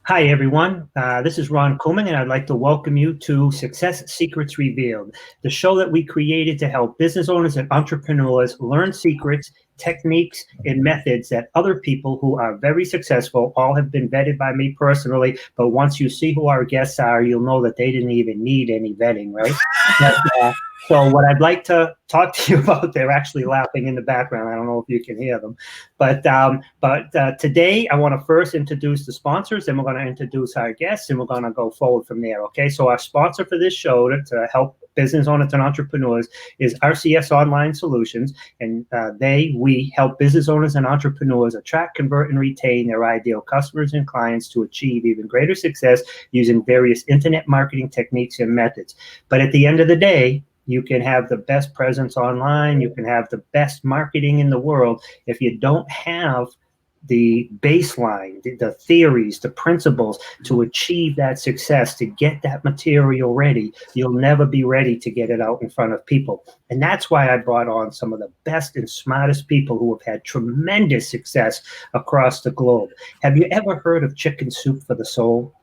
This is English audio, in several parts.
Hi, everyone. This is Ron Couming, and I'd like to welcome you to Success Secrets Revealed, the show that we created to help business owners and entrepreneurs learn secrets, techniques, and methods that other people who are very successful all have been vetted by me personally. But once you see who our guests are, you'll know that they didn't even need any vetting, right? So what I'd like to talk to you about, they're actually laughing in the background. I don't know if you can hear them. But today I want to first introduce the sponsors, then we're going to introduce our guests, and we're going to go forward from there, okay? So our sponsor for this show to help business owners and entrepreneurs is RCS Online Solutions, and we help business owners and entrepreneurs attract, convert, and retain their ideal customers and clients to achieve even greater success using various internet marketing techniques and methods. But at the end of the day, you can have the best presence online, you can have the best marketing in the world. If you don't have the baseline, the theories, the principles to achieve that success, to get that material ready, you'll never be ready to get it out in front of people. And that's why I brought on some of the best and smartest people who have had tremendous success across the globe. Have you ever heard of Chicken Soup for the Soul?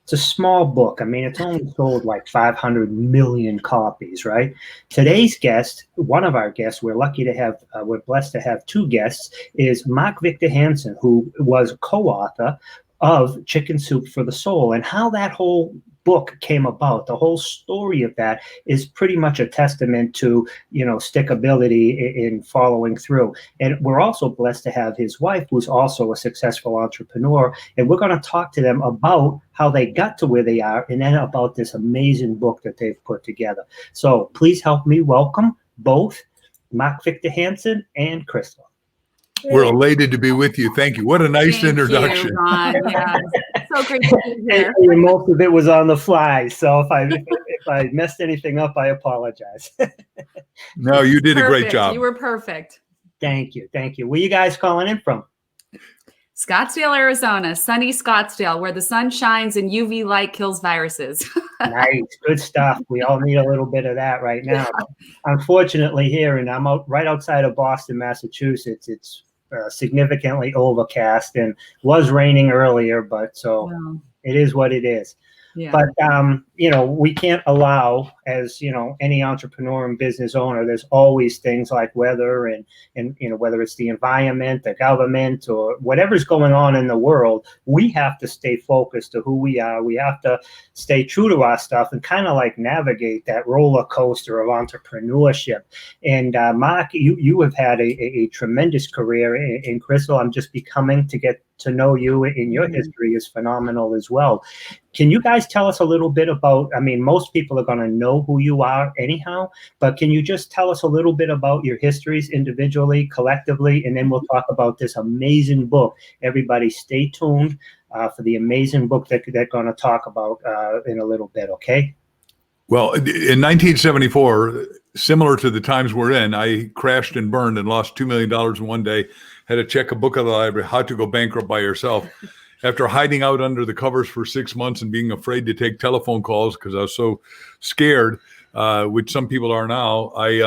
It's a small book. I mean, it's only sold like 500 million copies, right? Today's guest, one of our guests, we're blessed to have two guests, is Mark Victor Hansen, who was co-author of Chicken Soup for the Soul. And how that whole book came about, the whole story of that is pretty much a testament to, stickability in following through. And we're also blessed to have his wife, who's also a successful entrepreneur. And we're going to talk to them about how they got to where they are and then about this amazing book that they've put together. So please help me welcome both Mark Victor Hansen and Crystal. We're elated to be with you. Thank you. What a nice introduction. You, Ron. Yeah. So great to be here. And most of it was on the fly. So if I messed anything up, I apologize. No, you did a great job. You were perfect. Thank you. Thank you. Where you guys calling in from? Scottsdale, Arizona, sunny Scottsdale, where the sun shines and UV light kills viruses. Nice. Good stuff. We all need a little bit of that right now. Unfortunately, here, and I'm right outside of Boston, Massachusetts, it's significantly overcast and was raining earlier, but it is what it is. Yeah. But, we can't allow, as, any entrepreneur and business owner, there's always things like weather and whether it's the environment, the government, or whatever's going on in the world, we have to stay focused to who we are. We have to stay true to our stuff and kind of like navigate that roller coaster of entrepreneurship. And Mark, you have had a tremendous career. In Crystal, I'm just becoming to get to know you, and your history is phenomenal as well. Can you guys tell us a little bit about, most people are going to know who you are anyhow, but can you just tell us a little bit about your histories individually, collectively, and then we'll talk about this amazing book. Everybody stay tuned for the amazing book that they're going to talk about in a little bit, okay? Well, in 1974, similar to the times we're in, I crashed and burned and lost $2 million in one day, had to check a book of the library, How to Go Bankrupt by Yourself. After hiding out under the covers for 6 months and being afraid to take telephone calls because I was so scared, which some people are now, I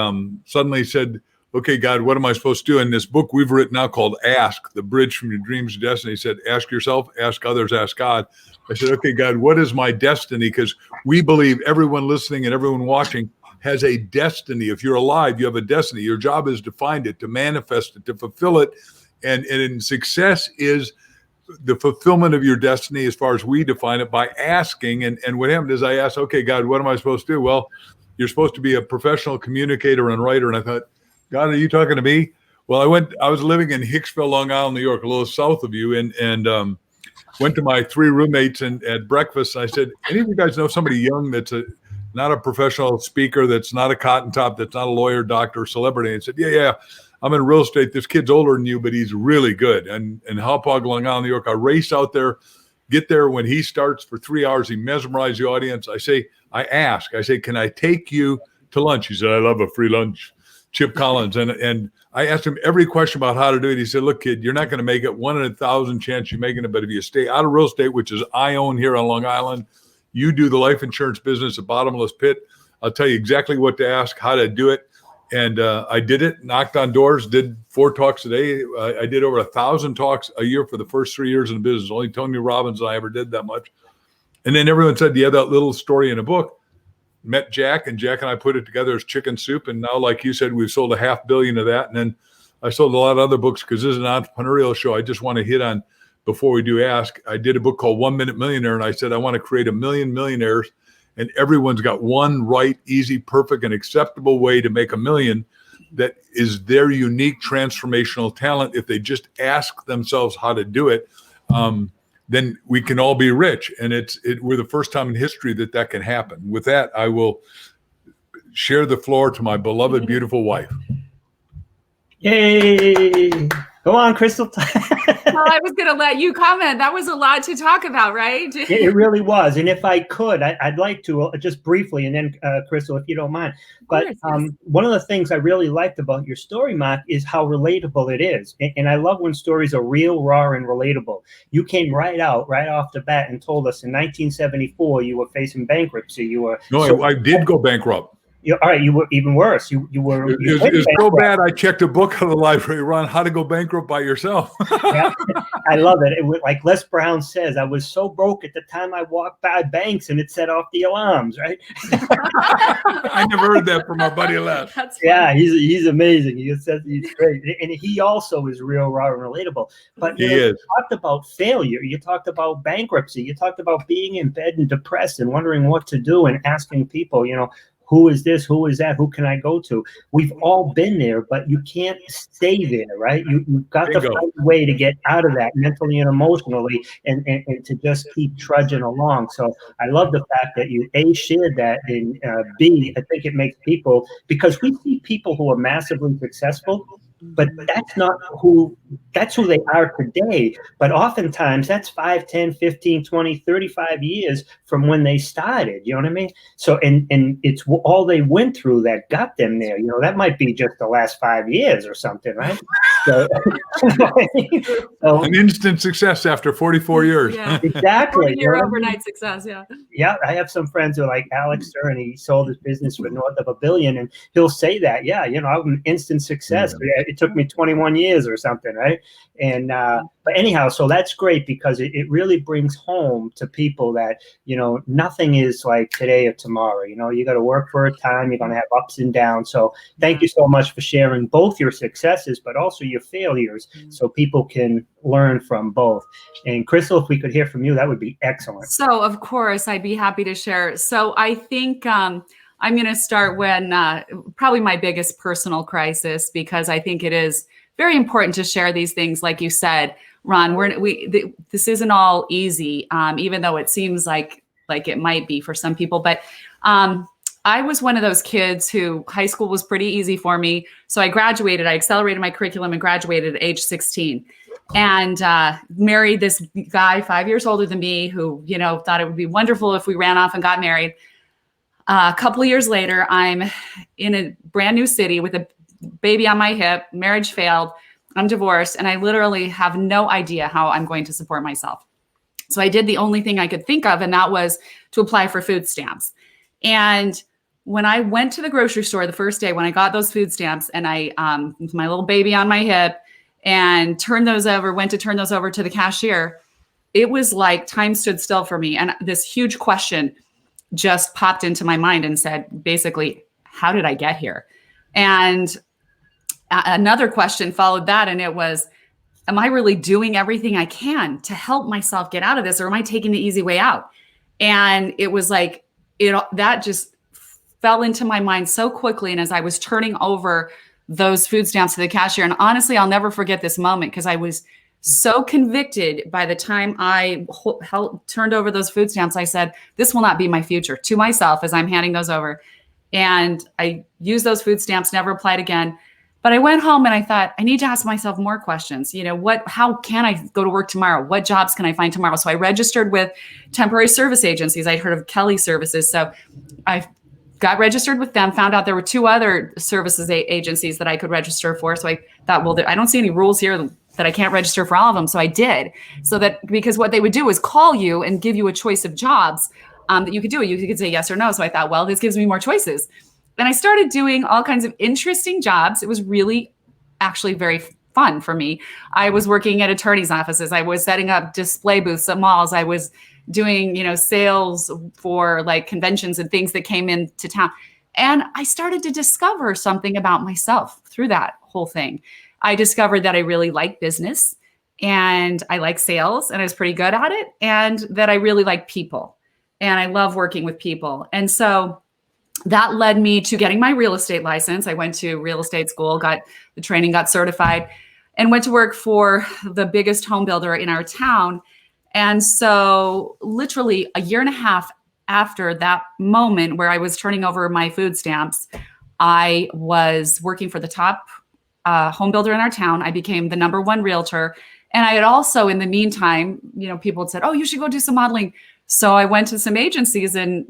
suddenly said, okay, God, what am I supposed to do? In this book we've written now called Ask, The Bridge from Your Dreams to Destiny, said, ask yourself, ask others, ask God. I said, okay, God, what is my destiny? Because we believe everyone listening and everyone watching has a destiny. If you're alive, you have a destiny. Your job is to find it, to manifest it, to fulfill it. And success is the fulfillment of your destiny as far as we define it by asking. And what happened is I asked, okay, God, what am I supposed to do? Well, you're supposed to be a professional communicator and writer. And I thought, God, are you talking to me? Well, I was living in Hicksville, Long Island, New York, a little south of you, and went to my three roommates and at breakfast. I said, any of you guys know somebody young that's not a professional speaker, that's not a cotton top, that's not a lawyer, doctor, celebrity? And said, yeah, I'm in real estate. This kid's older than you, but he's really good. And Hauppauge, Long Island, New York, I race out there, get there when he starts for 3 hours. He mesmerized the audience. I ask, can I take you to lunch? He said, I love a free lunch. Chip Collins. And I asked him every question about how to do it. He said, look, kid, you're not going to make it. 1 in 1,000 chance you're making it. But if you stay out of real estate, which is I own here on Long Island, you do the life insurance business, a bottomless pit. I'll tell you exactly what to ask, how to do it. And I did it, knocked on doors, did 4 talks a day. I did over 1,000 talks a year for the first 3 years in the business. Only Tony Robbins and I ever did that much. And then everyone said, "Do you have that little story in a book?" Met Jack, and Jack and I put it together as Chicken Soup. And now, like you said, we've sold 500 million of that. And then I sold a lot of other books because this is an entrepreneurial show. I just want to hit on, before we do ask, I did a book called 1 Minute Millionaire. And I said, I want to create 1 million millionaires. And everyone's got one right, easy, perfect, and acceptable way to make $1 million that is their unique transformational talent. If they just ask themselves how to do it, then we can all be rich. And we're the first time in history that can happen. With that, I will share the floor to my beloved, beautiful wife. Yay! Go on, Crystal. Well, I was going to let you comment. That was a lot to talk about, right? It really was. And if I could, I'd like to just briefly, and then Crystal, if you don't mind. But one of the things I really liked about your story, Mark, is how relatable it is. And I love when stories are real, raw, and relatable. You came right off the bat and told us in 1974 you were facing bankruptcy. I did go bankrupt. All right, you were even worse. You It was so bad. I checked a book out of the library, Ron, How to Go Bankrupt by Yourself. Yeah, I love it. It was, like Les Brown says, I was so broke at the time I walked by banks and it set off the alarms. Right? I never heard that from our buddy Les. Yeah, he's amazing. He says he's great, and he also is real, raw, and relatable. But you talked about failure. You talked about bankruptcy. You talked about being in bed and depressed and wondering what to do and asking people, who is this? Who is that? Who can I go to? We've all been there, but you can't stay there, right? You've got to find a way to get out of that mentally and emotionally and to just keep trudging along. So I love the fact that you, A, shared that, and B, I think it makes people, because we see people who are massively successful, but that's who they are today. But oftentimes that's 5, 10, 15, 20, 35 years from when they started. You know what I mean? So, and it's all they went through that got them there. That might be just the last 5 years or something, right? So, an instant success after 44 years. Yeah. Exactly. Your overnight success, yeah. Yeah, I have some friends who are like Alex Stern. He sold his business for north of $1 billion, and he'll say that, I'm an instant success. Yeah. It took me 21 years or something, right? And but anyhow, so that's great because it really brings home to people that nothing is like today or tomorrow. You got to work for a time. You're going to have ups and downs. So thank you so much for sharing both your successes, but also your failures, so people can learn from both. And Crystal, if we could hear from you, that would be excellent. So of course, I'd be happy to share. So I think I'm going to start when probably my biggest personal crisis, because I think it is very important to share these things. Like you said, Ron, this isn't all easy, even though it seems like it might be for some people. But I was one of those kids who high school was pretty easy for me. So I graduated. I accelerated my curriculum and graduated at age 16. And married this guy 5 years older than me who, thought it would be wonderful if we ran off and got married. A couple of years later, I'm in a brand new city with a baby on my hip, marriage failed, I'm divorced, and I literally have no idea how I'm going to support myself. So I did the only thing I could think of, and that was to apply for food stamps. And when I went to the grocery store the first day, when I got those food stamps and I, with my little baby on my hip, and went to turn those over to the cashier, it was like time stood still for me. And this huge question just popped into my mind and said, basically, how did I get here? And another question followed that. And it was, am I really doing everything I can to help myself get out of this? Or am I taking the easy way out? And it was like, that just fell into my mind so quickly. And as I was turning over those food stamps to the cashier, and honestly, I'll never forget this moment because I was so convicted by the time I turned over those food stamps. I said, this will not be my future, to myself as I'm handing those over. And I used those food stamps, never applied again. But I went home and I thought, I need to ask myself more questions. How can I go to work tomorrow? What jobs can I find tomorrow? So I registered with temporary service agencies. I'd heard of Kelly Services. So I got registered with them, found out there were 2 other services agencies that I could register for. So I thought, well, I don't see any rules here that I can't register for all of them. So I did. Because what they would do is call you and give you a choice of jobs that you could do. You could say yes or no. So I thought, well, this gives me more choices. And I started doing all kinds of interesting jobs. It was really actually very fun for me. I was working at attorneys' offices. I was setting up display booths at malls. I was doing, sales for like conventions and things that came into town. And I started to discover something about myself through that whole thing. I discovered that I really like business and I like sales and I was pretty good at it, and that I really like people and I love working with people. And so that led me to getting my real estate license. I went to real estate school, got the training, got certified, and went to work for the biggest home builder in our town. And so literally a year and a half after that moment where I was turning over my food stamps, I was working for the top home builder in our town. I became the #1 realtor. And I had also, in the meantime, people had said, oh, you should go do some modeling. So I went to some agencies and,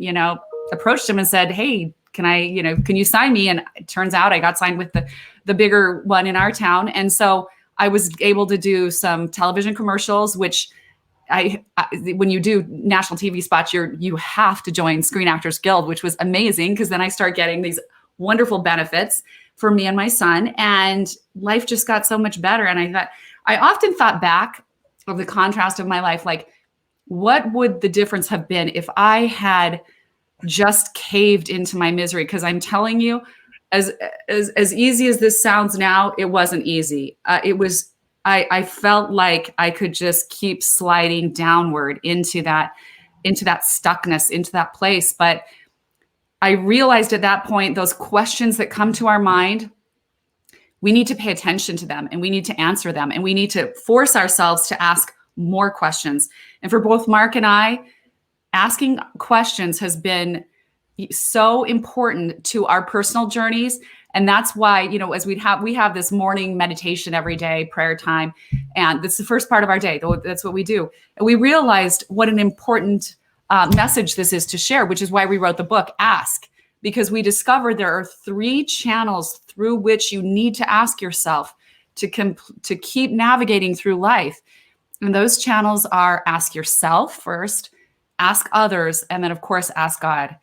approached them and said, hey, can you sign me? And it turns out I got signed with the bigger one in our town. And so I was able to do some television commercials, which when you do national TV spots, you have to join Screen Actors Guild, which was amazing because then I start getting these wonderful benefits for me and my son, and life just got so much better. And I often thought back of the contrast of my life, like what would the difference have been if I had just caved into my misery? Because I'm telling you, as easy as this sounds now, it wasn't easy. I felt like I could just keep sliding downward into that stuckness, into that place. But I realized at that point, those questions that come to our mind, we need to pay attention to them and we need to answer them, and we need to force ourselves to ask more questions. And for both Mark and I, asking questions has been so important to our personal journeys. And that's why, as we have this morning meditation every day, prayer time, and that's the first part of our day. That's what we do. And we realized what an important message this is to share, which is why we wrote the book, Ask, because we discovered there are 3 channels through which you need to ask yourself to keep navigating through life. And those channels are ask yourself first, ask others, and then, of course, ask God.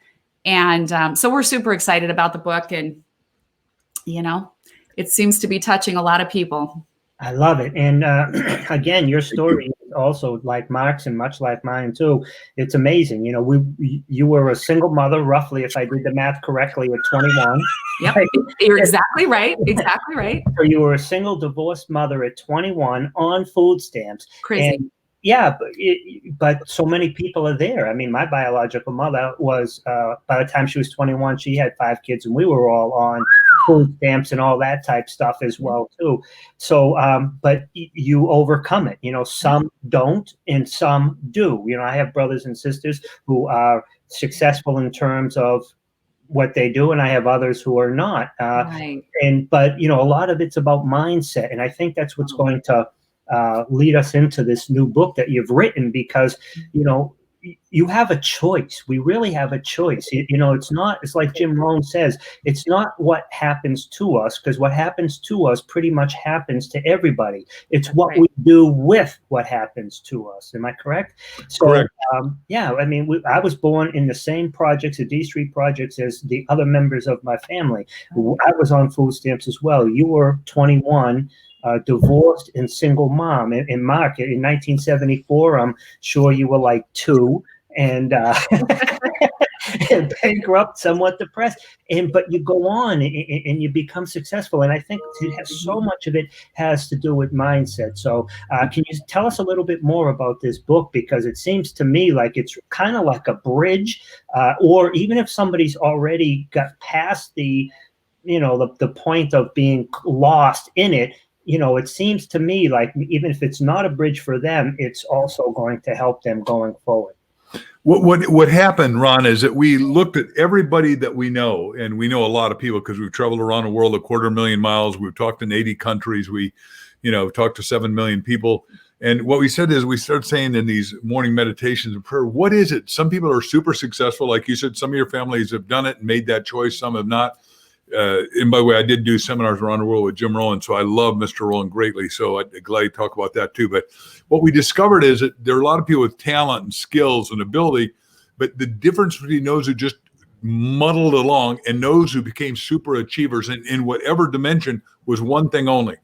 And so we're super excited about the book. And, it seems to be touching a lot of people. I love it. And again, your story is also like Mark's and much like mine too. It's amazing. You were a single mother, roughly, if I did the math correctly, at 21. Yep, right? You're exactly right. Exactly right. So you were a single divorced mother at 21 on food stamps. Crazy. And yeah, but so many people are there. I mean, my biological mother was, by the time she was 21, she had 5 kids, and we were all on food stamps and all that type stuff as well too. So, but you overcome it. Some don't and some do. I have brothers and sisters who are successful in terms of what they do, and I have others who are not. Right. But a lot of it's about mindset, and I think that's what's going to lead us into this new book that you've written, because you have a choice. We really have a choice. It's like Jim Rohn says, it's not what happens to us, because what happens to us pretty much happens to everybody. It's what right. we do with what happens to us. Am I correct? So, correct. I was born in the same projects, the D Street projects, as the other members of my family. I was on food stamps as well. You were 21. Divorced and single mom. And Mark, in 1974, I'm sure you were like 2 and bankrupt, somewhat depressed. But you go on and you become successful. And I think so much of it has to do with mindset. So can you tell us a little bit more about this book? Because it seems to me like it's kind of like a bridge, or even if somebody's already got past the point of being lost in it, it seems to me like even if it's not a bridge for them, it's also going to help them going forward. What happened, Ron, is that we looked at everybody that we know, and we know a lot of people because we've traveled around the world 250,000 miles. We've talked in 80 countries. We, talked to 7 million people. And what we said is we started saying in these morning meditations and prayer, what is it? Some people are super successful. Like you said, some of your families have done it and made that choice. Some have not. And by the way, I did do seminars around the world with Jim Rohn, so I love Mr. Rohn greatly. So I'm glad to talk about that too. But what we discovered is that there are a lot of people with talent and skills and ability, but the difference between those who just muddled along, and those who became super achievers in whatever dimension was one thing only: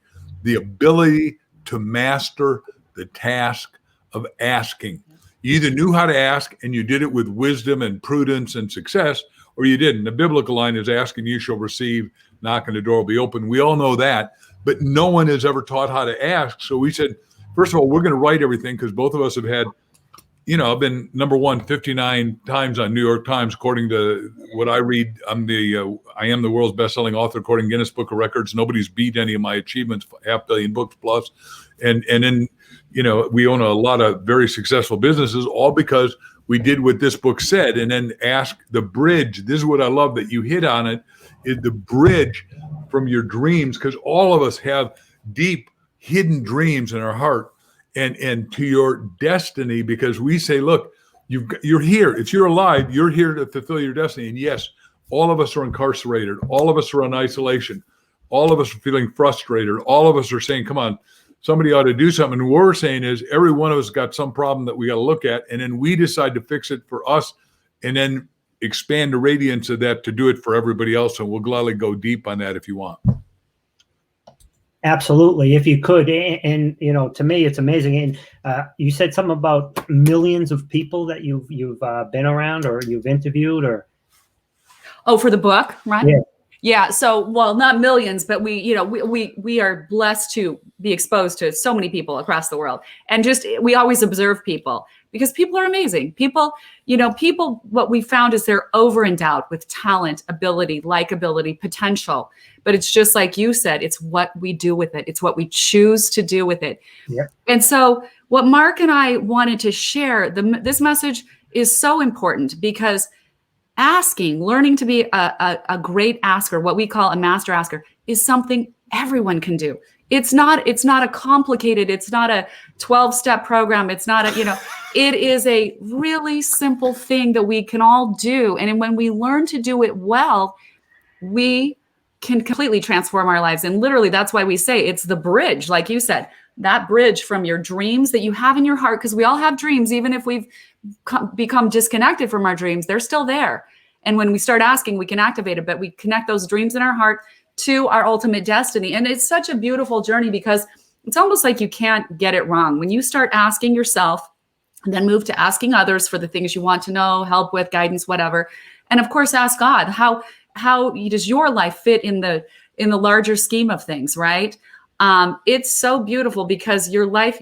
the ability to master the task of asking. You either knew how to ask and you did it with wisdom and prudence and success, or you didn't. The biblical line is, ask and you shall receive, knock and the door will be open. We all know that, but no one has ever taught how to ask. So we said, first of all, we're going to write everything, because both of us have had, I've been number one 59 times on New York Times, according to what I read. I am the world's best-selling author, according to Guinness Book of Records. Nobody's beat any of my achievements, 500 million books plus. And then, we own a lot of very successful businesses, all because we did what this book said. And then ask the bridge. This is what I love that you hit on it, is the bridge from your dreams, because all of us have deep hidden dreams in our heart. And to your destiny, because we say, look, you're here. If you're alive, you're here to fulfill your destiny. And yes, all of us are incarcerated. All of us are in isolation. All of us are feeling frustrated. All of us are saying, come on, somebody ought to do something. And what we're saying is, every one of us got some problem that we got to look at. And then we decide to fix it for us, and then expand the radiance of that to do it for everybody else. And we'll gladly go deep on that if you want. Absolutely, if you could. And to me, it's amazing. And you said something about millions of people that you've been around or you've interviewed, or for the book, right? Yeah. Yeah. So, well, not millions, but we are blessed to be exposed to so many people across the world, and we always observe people, because people are amazing. People, what we found is they're over-endowed with talent, ability, likability, potential. But it's just like you said, it's what we do with it. It's what we choose to do with it. Yeah. And so what Mark and I wanted to share, this message is so important, because learning to be a great asker, what we call a master asker, is something everyone can do. It's not a complicated, it's not a 12-step program. It's not it is a really simple thing that we can all do. And when we learn to do it well, we can completely transform our lives. And literally, that's why we say it's the bridge, like you said, that bridge from your dreams that you have in your heart, because we all have dreams, even if we've become disconnected from our dreams, they're still there. And when we start asking, we can activate it, but we connect those dreams in our heart to our ultimate destiny. And it's such a beautiful journey, because it's almost like you can't get it wrong. When you start asking yourself, and then move to asking others for the things you want to know, help with, guidance, whatever. And of course, ask God, how does your life fit in the larger scheme of things, right? It's so beautiful, because your life,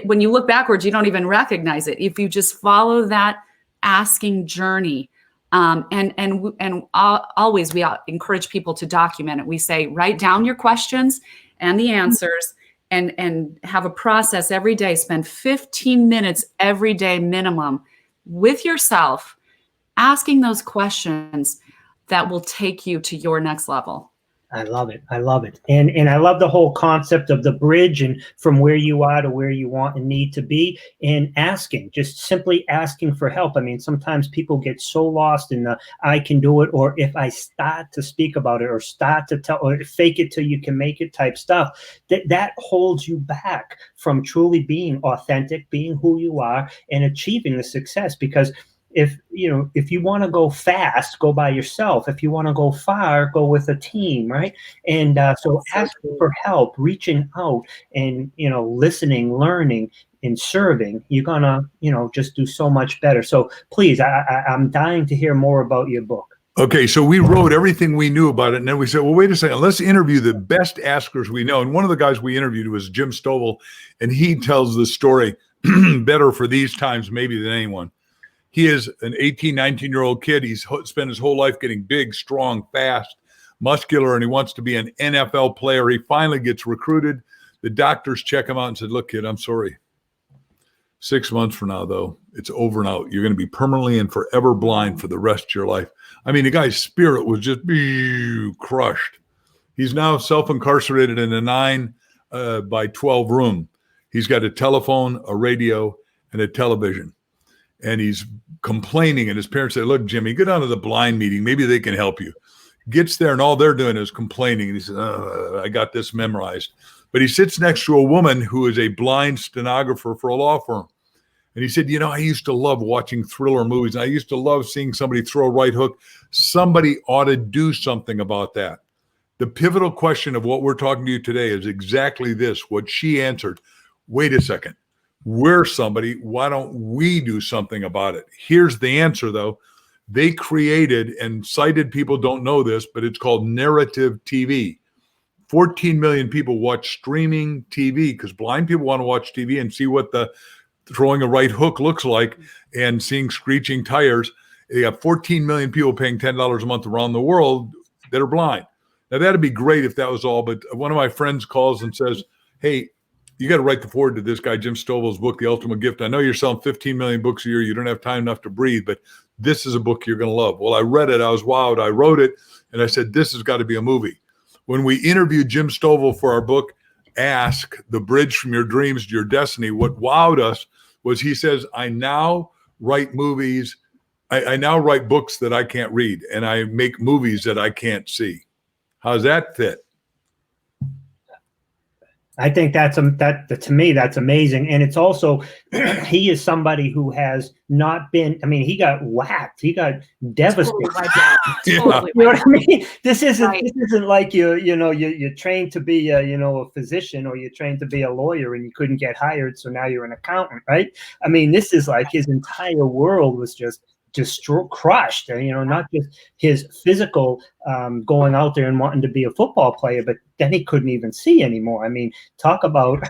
when you look backwards, you don't even recognize it. If you just follow that asking journey, and always we encourage people to document it. We say, write down your questions and the answers, and have a process every day. Spend 15 minutes every day minimum with yourself, asking those questions that will take you to your next level. I love it. I love it. And I love the whole concept of the bridge, and from where you are to where you want and need to be, and asking, just simply asking for help. I mean, sometimes people get so lost in the I can do it, or if I start to speak about it, or start to tell, or fake it till you can make it type stuff, that holds you back from truly being authentic, being who you are, and achieving the success. Because if you want to go fast, go by yourself. If you want to go far, go with a team, right? And so asking for help, reaching out, and listening, learning, and serving, you're gonna just do so much better. So please, I'm dying to hear more about your book. Okay, so we wrote everything we knew about it, and then we said, well, wait a second, let's interview the best askers we know. And one of the guys we interviewed was Jim Stovall, and he tells the story better for these times maybe than anyone. He is an 18, 19-year-old kid. He's spent his whole life getting big, strong, fast, muscular, and he wants to be an NFL player. He finally gets recruited. The doctors check him out and said, look, kid, I'm sorry. 6 months from now, though, it's over and out. You're going to be permanently and forever blind for the rest of your life. I mean, the guy's spirit was just crushed. He's now self-incarcerated in a 9 by 12 room. He's got a telephone, a radio, and a television. And he's complaining, and his parents say, look, Jimmy, get down to the blind meeting. Maybe they can help you. Gets there, and all they're doing is complaining. And he says, I got this memorized. But he sits next to a woman who is a blind stenographer for a law firm. And he said, I used to love watching thriller movies. I used to love seeing somebody throw a right hook. Somebody ought to do something about that. The pivotal question of what we're talking to you today is exactly this, what she answered. Wait a second. We're somebody. Why don't we do something about it? Here's the answer, though. They created, and sighted people don't know this, but it's called narrative TV. 14 million people watch streaming TV because blind people want to watch TV and see what the throwing a right hook looks like and seeing screeching tires. They got 14 million people paying $10 a month around the world that are blind. Now, that'd be great if that was all, but one of my friends calls and says, hey, you got to write the foreword to this guy, Jim Stovall's book, The Ultimate Gift. I know you're selling 15 million books a year. You don't have time enough to breathe, but this is a book you're going to love. Well, I read it. I was wowed. I wrote it, and I said, this has got to be a movie. When we interviewed Jim Stovall for our book, Ask, The Bridge from Your Dreams to Your Destiny, what wowed us was he says, I now write movies. I now write books that I can't read, and I make movies that I can't see. How's that fit? I think to me, that's amazing. And it's also, he is somebody who has not been, he got whacked. He got devastated. Totally. You know what I mean? This isn't like you're trained to be a physician, or you're trained to be a lawyer and you couldn't get hired, so now you're an accountant, right? This is like his entire world was just crushed, not just his physical going out there and wanting to be a football player, but then he couldn't even see anymore. Talk about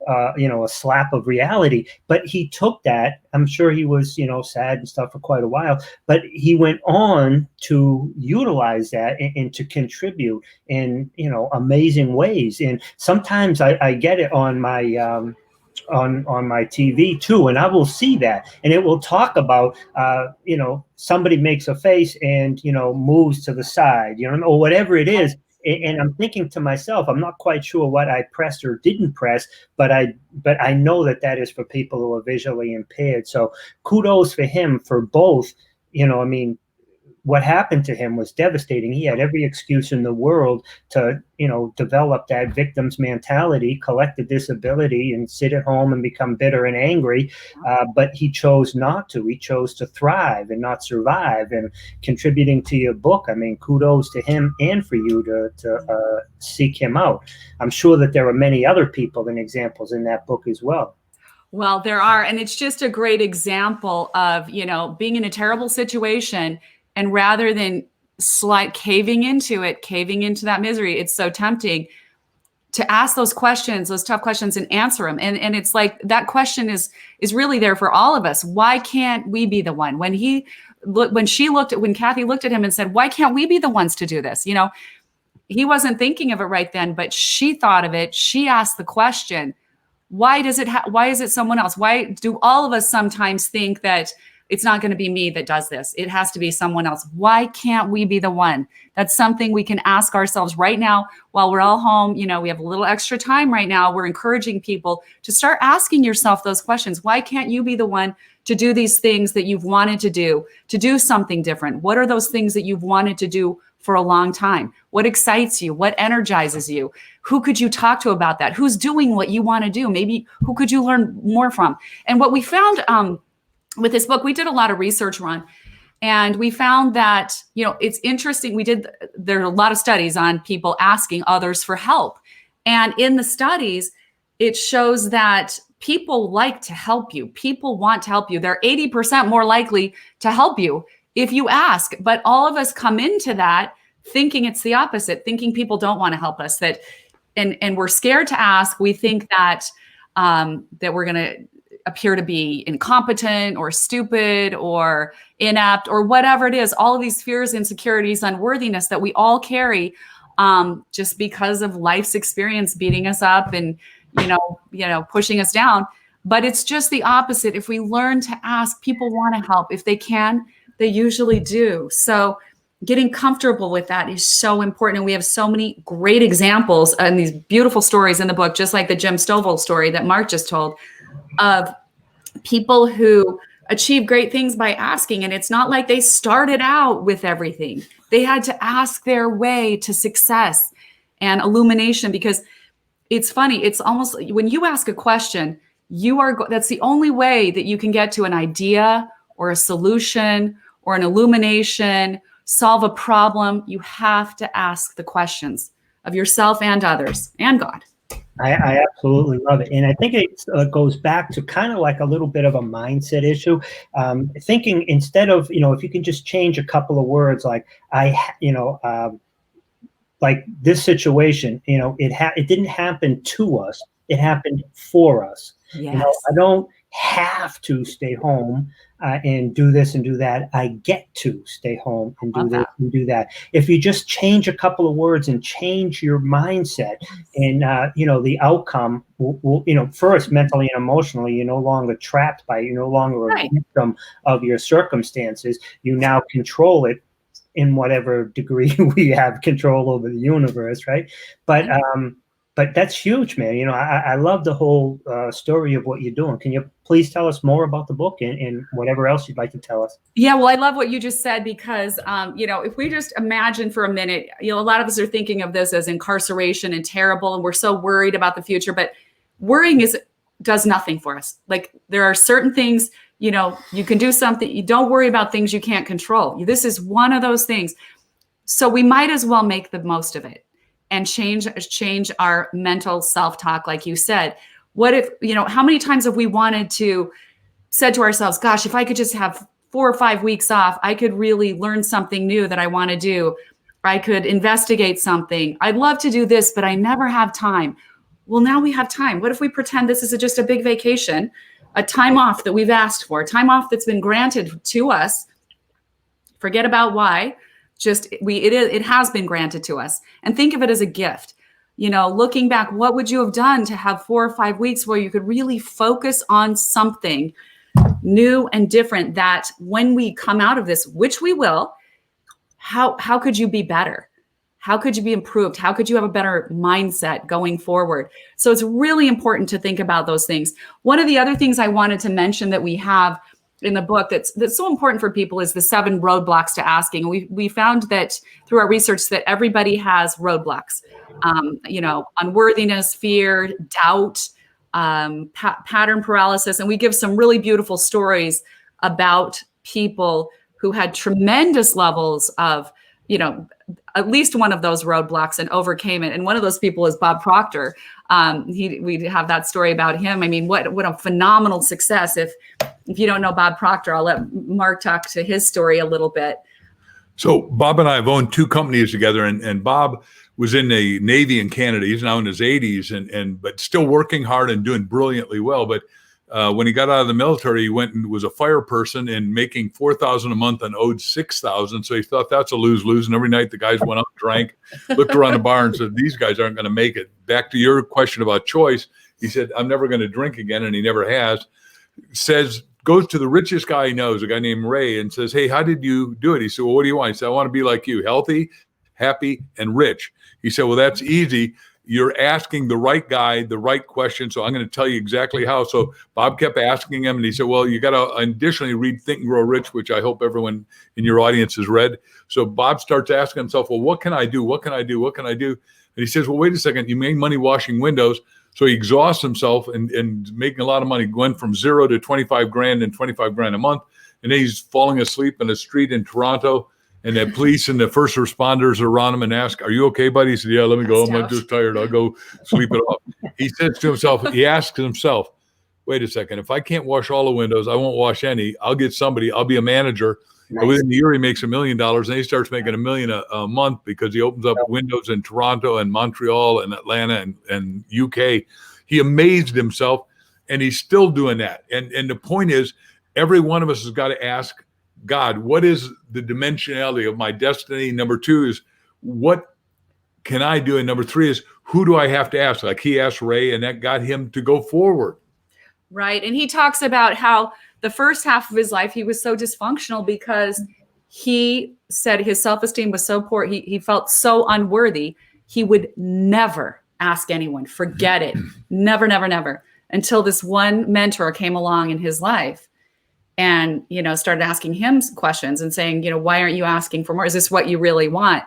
a slap of reality. But he took that. I'm sure he was sad and stuff for quite a while, but he went on to utilize that and to contribute in amazing ways. And sometimes I get it on my on my TV too, and I will see that, and it will talk about somebody makes a face and moves to the side, or whatever it is, and I'm thinking to myself, I'm not quite sure what I pressed or didn't press, but I know that is for people who are visually impaired. So kudos for him for both. What happened to him was devastating. He had every excuse in the world to, develop that victim's mentality, collect a disability, and sit at home and become bitter and angry. But he chose not to. He chose to thrive and not survive. And contributing to your book, kudos to him and for you to seek him out. I'm sure that there are many other people and examples in that book as well. Well, there are. And it's just a great example of, being in a terrible situation. And rather than caving into that misery, it's so tempting to ask those questions, those tough questions, and answer them. And it's like that question is really there for all of us. Why can't we be the one? When Kathy looked at him and said, why can't we be the ones to do this? He wasn't thinking of it right then, but she thought of it. She asked the question, why is it someone else? Why do all of us sometimes think that it's not going to be me that does this? It has to be someone else. Why can't we be the one? That's something we can ask ourselves right now while we're all home. We have a little extra time right now. We're encouraging people to start asking yourself those questions. Why can't you be the one to do these things that you've wanted to do something different? What are those things that you've wanted to do for a long time? What excites you? What energizes you? Who could you talk to about that? Who's doing what you want to do? Maybe who could you learn more from? And what we found, with this book, we did a lot of research, Ron, and we found that, it's interesting. There are a lot of studies on people asking others for help. And in the studies, it shows that people like to help you. People want to help you. They're 80% more likely to help you if you ask. But all of us come into that thinking it's the opposite, thinking people don't want to help us, and we're scared to ask. We think that we're going to appear to be incompetent or stupid or inept or whatever it is, all of these fears, insecurities, unworthiness that we all carry, just because of life's experience beating us up and, pushing us down. But it's just the opposite. If we learn to ask, people want to help. If they can, they usually do. So getting comfortable with that is so important. And we have so many great examples and these beautiful stories in the book, just like the Jim Stovall story that Mark just told, of people who achieve great things by asking. And it's not like they started out with everything. They had to ask their way to success and illumination, because it's funny. It's almost when you ask a question, that's the only way that you can get to an idea or a solution or an illumination, solve a problem. You have to ask the questions of yourself and others and God. I absolutely love it. And I think it goes back to kind of like a little bit of a mindset issue. Thinking instead of, if you can just change a couple of words, like like this situation, it didn't happen to us. It happened for us. Yes. I don't have to stay home and do this and do that. I get to stay home and do this and do that. If you just change a couple of words and change your mindset, and the outcome will first mentally and emotionally, you're no longer trapped by, you're no longer a victim of your circumstances. You now control it in whatever degree we have control over the universe, right? But that's huge, man. I love the whole story of what you're doing. Can you please tell us more about the book and whatever else you'd like to tell us? Yeah, well, I love what you just said because, if we just imagine for a minute, a lot of us are thinking of this as incarceration and terrible, and we're so worried about the future. But worrying does nothing for us. Like there are certain things, you can do something. You don't worry about things you can't control. This is one of those things. So we might as well make the most of it and change our mental self-talk, like you said. What if, how many times have we said to ourselves, gosh, if I could just have 4 or 5 weeks off, I could really learn something new that I want to do. I could investigate something. I'd love to do this, but I never have time. Well, now we have time. What if we pretend this is just a big vacation, a time off that we've asked for, time off that's been granted to us? Forget about why. It has been granted to us, and think of it as a gift. Looking back, what would you have done to have 4 or 5 weeks where you could really focus on something new and different, that when we come out of this, which we will, how could you be better? How could you be improved? How could you have a better mindset going forward? So it's really important to think about those things. One of the other things I wanted to mention that we have in the book that's so important for people is the 7 roadblocks to asking. We found that through our research that everybody has roadblocks, unworthiness, fear, doubt, pattern paralysis. And we give some really beautiful stories about people who had tremendous levels of, at least one of those roadblocks and overcame it. And one of those people is Bob Proctor. We have that story about him. I mean, what a phenomenal success. If you don't know Bob Proctor, I'll let Mark talk to his story a little bit. So Bob and I have owned 2 companies together, and Bob was in the Navy in Canada. He's now in his 80s, but still working hard and doing brilliantly well. But when he got out of the military, he went and was a fire person and making $4,000 a month and owed $6,000. So he thought that's a lose-lose. And every night the guys went out and drank, looked around the bar and said, these guys aren't going to make it. Back to your question about choice, he said, I'm never going to drink again. And he never has. Goes to the richest guy he knows, a guy named Ray, and says, hey, how did you do it? He said, well, what do you want? He said, I want to be like you, healthy, happy, and rich. He said, well, that's easy. You're asking the right guy the right question, so I'm going to tell you exactly how. So Bob kept asking him, and he said, well, you got to additionally read Think and Grow Rich, which I hope everyone in your audience has read. So Bob starts asking himself, well, what can I do? What can I do? What can I do? And he says, well, wait a second, you made money washing windows. So he exhausts himself and making a lot of money, going from 0 to 25 grand and 25 grand a month. And then he's falling asleep in the street in Toronto. And the police and the first responders are around him and ask, are you okay, buddy? He said, yeah, let me go. I'm just tired. I'll go sleep it off. He says to himself, he asks himself, wait a second, if I can't wash all the windows, I won't wash any. I'll get somebody. I'll be a manager. Nice. And within a year, he makes $1 million. And he starts making $1 million a month because he opens up windows in Toronto and Montreal and Atlanta and UK. He amazed himself, and he's still doing that. And the point is, every one of us has got to ask God, what is the dimensionality of my destiny? Number 2 is, what can I do? And number 3 is, who do I have to ask? Like he asked Ray, and that got him to go forward. Right. And he talks about how the first half of his life, he was so dysfunctional because he said his self-esteem was so poor. He felt so unworthy. He would never ask anyone, forget it. Never, never, never. Until this one mentor came along in his life and, started asking him questions and saying, why aren't you asking for more? Is this what you really want?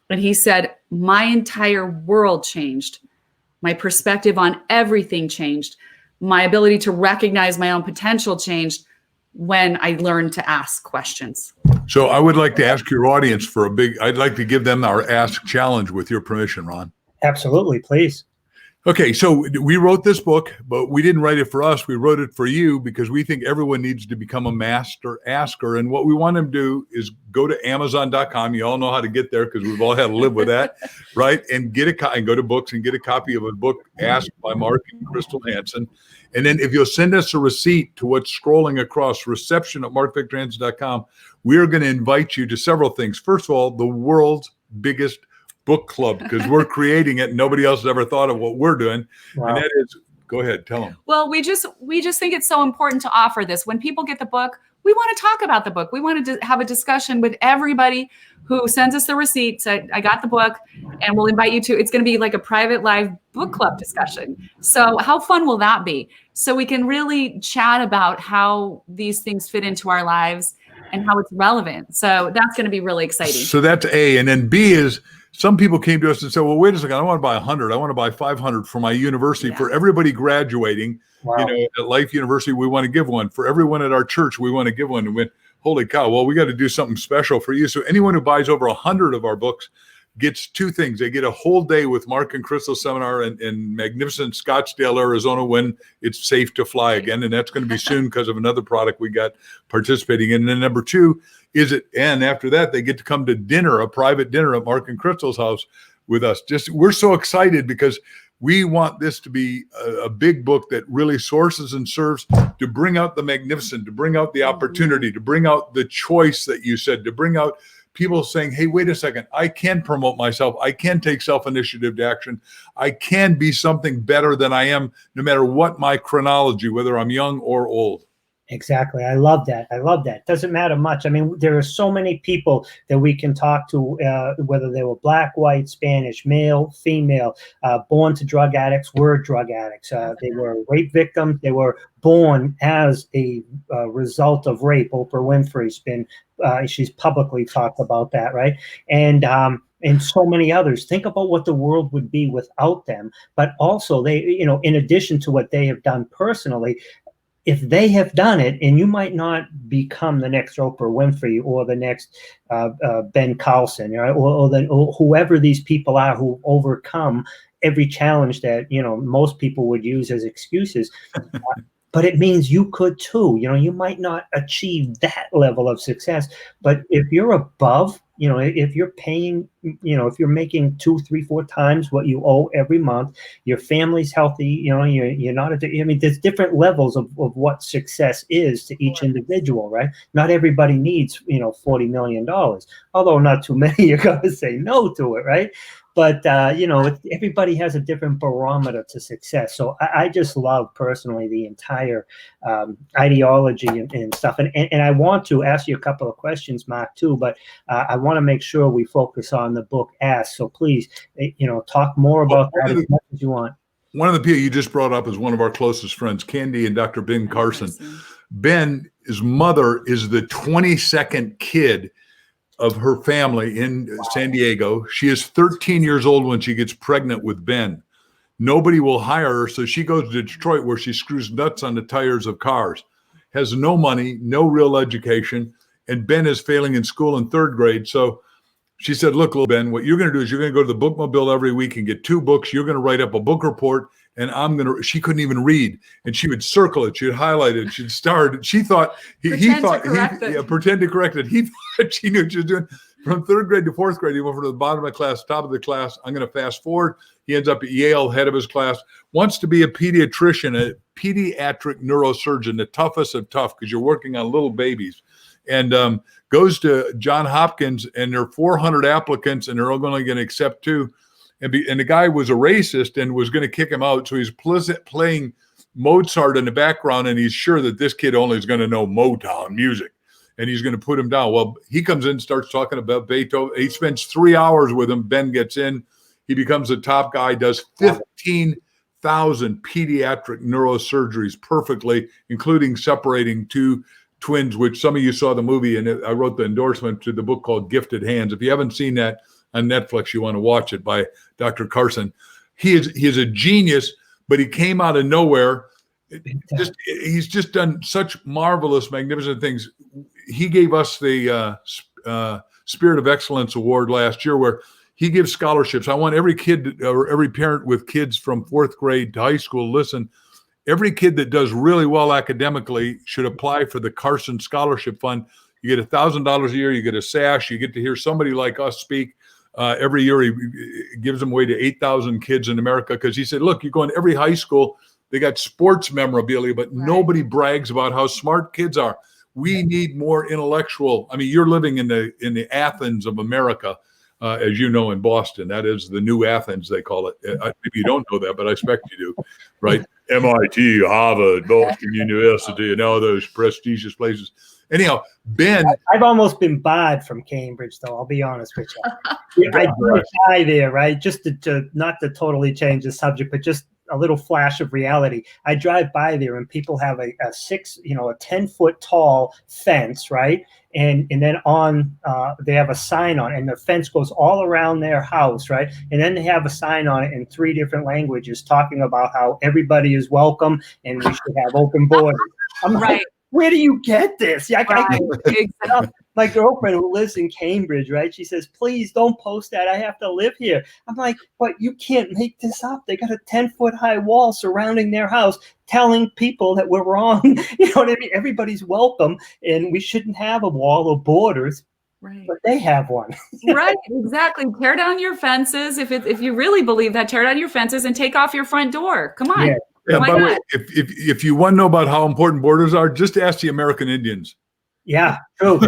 And he said, my entire world changed. My perspective on everything changed. my ability to recognize my own potential changed when I learned to ask questions. So I would like to ask your audience I'd like to give them our Ask Challenge with your permission, Ron. Absolutely, please. Okay, so we wrote this book, but we didn't write it for us. We wrote it for you because we think everyone needs to become a master asker. And what we want them to do is go to Amazon.com. You all know how to get there because we've all had to live with that, right? And and go to books and get a copy of a book, Ask by Mark and Crystal Hansen. And then if you'll send us a receipt to what's scrolling across, reception@markvictorhansen.com, we're going to invite you to several things. First of all, the world's biggest book club, because we're creating it. Nobody else has ever thought of what we're doing. Wow. And that is, go ahead, tell them. Well, we just think it's so important to offer this. When people get the book, we want to talk about the book. We want to have a discussion with everybody who sends us the receipt. So I got the book, and we'll invite you to, it's going to be like a private live book club discussion. So how fun will that be? So we can really chat about how these things fit into our lives and how it's relevant. So that's going to be really exciting. So that's A. And then B is, some people came to us and said, well, wait a second, I don't want to buy 100. I want to buy 500 for my university. Yeah. For everybody graduating, Wow. At Life University, we want to give one. For everyone at our church, we want to give one. And we went, holy cow, well, we got to do something special for you. So anyone who buys over 100 of our books gets two things. They get a whole day with Mark and Crystal's seminar in magnificent Scottsdale, Arizona, when it's safe to fly again. And that's going to be soon because of another product we got participating in. And then number two, and after that, they get to come to dinner, a private dinner at Mark and Crystal's house with us. We're so excited because we want this to be a big book that really sources and serves to bring out the magnificent, to bring out the opportunity, to bring out the choice that you said, to bring out people saying, hey, wait a second, I can promote myself. I can take self-initiative to action. I can be something better than I am, no matter what my chronology, whether I'm young or old. Exactly. I love that. Doesn't matter much. I mean, there are so many people that we can talk to, whether they were black, white, Spanish, male, female, born to drug addicts, were drug addicts. They were rape victims. They were born as a result of rape. Oprah Winfrey's been, she's publicly talked about that, right? And so many others. Think about what the world would be without them. But also they, in addition to what they have done personally, if they have done it, and you might not become the next Oprah Winfrey or the next Ben Carlson, right? or whoever these people are who overcome every challenge that, most people would use as excuses. But it means you could too. You might not achieve that level of success, but if you're above, if you're paying, if you're making 2, 3, 4 times what you owe every month, your family's healthy, you're not, there's different levels of what success is to each individual, right? Not everybody needs, $40 million, although not too many are going to say no to it, right? But, everybody has a different barometer to success. So I just love personally the entire ideology and stuff. And I want to ask you a couple of questions, Mark, too, but I want to make sure we focus on the book Ask. So please, talk more about that as much as you want. One of the people you just brought up is one of our closest friends, Candy and Dr. Ben Carson. Ben, his mother, is the 22nd kid of her family in San Diego. She is 13 years old when she gets pregnant with Ben. Nobody will hire her, so she goes to Detroit where she screws nuts on the tires of cars. Has no money, no real education, and Ben is failing in school in 3rd grade. So she said, look, little Ben, what you're going to do is you're going to go to the bookmobile every week and get 2 books. You're going to write up a book report, and she couldn't even read. And she would circle it. She'd highlight it. She'd star it. She thought, pretend to correct it. He thought she knew what she was doing. From 3rd grade to 4th grade, he went from the bottom of the class, top of the class. I'm going to fast forward. He ends up at Yale, head of his class, wants to be a pediatrician, a pediatric neurosurgeon, the toughest of tough, because you're working on little babies. And goes to Johns Hopkins, and there are 400 applicants, and they're only going to accept 2. And the guy was a racist and was going to kick him out. So he's playing Mozart in the background, and he's sure that this kid only is going to know Motown music, and he's going to put him down. Well, he comes in and starts talking about Beethoven. He spends 3 hours with him. Ben gets in. He becomes a top guy, does 15,000 pediatric neurosurgeries perfectly, including separating 2 twins, which some of you saw the movie, and I wrote the endorsement to the book called Gifted Hands. If you haven't seen that on Netflix, you want to watch it, by Dr. Carson. He is a genius, but he came out of nowhere. He's just done such marvelous, magnificent things. He gave us the Spirit of Excellence Award last year, where he gives scholarships. I want every kid or every parent with kids from 4th grade to high school, listen, every kid that does really well academically should apply for the Carson Scholarship Fund. You get $1,000 a year, you get a sash, you get to hear somebody like us speak. Every year he gives them away to 8,000 kids in America, because he said, look, you go in every high school, they got sports memorabilia, but nobody brags about how smart kids are. We need more intellectual. I mean, you're living in the Athens of America, as you know, in Boston. That is the new Athens, they call it. Maybe you don't know that, but I expect you do, right? MIT, Harvard, Boston University, and all those prestigious places. Anyhow, Ben. I've almost been barred from Cambridge, though. I'll be honest with you. I drive by there, right? Just to not to totally change the subject, but just a little flash of reality. I drive by there, and people have a 10-foot tall fence, right? And then on they have a sign on it, and the fence goes all around their house, right? And then they have a sign on it in 3 different languages talking about how everybody is welcome and we should have open borders. I'm like, where do you get this? Yeah, my girlfriend who lives in Cambridge, right? She says, please don't post that. I have to live here. I'm like, but you can't make this up. They got a 10-foot high wall surrounding their house telling people that we're wrong. You know what I mean? Everybody's welcome, and we shouldn't have a wall of borders. Right. But they have one. Right, exactly. Tear down your fences. If you really believe that, tear down your fences and take off your front door. Come on. Yeah, by the way, if you want to know about how important borders are, just ask the American Indians. Yeah, true.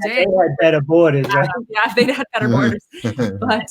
They had better borders, right? Yeah, they had better borders. But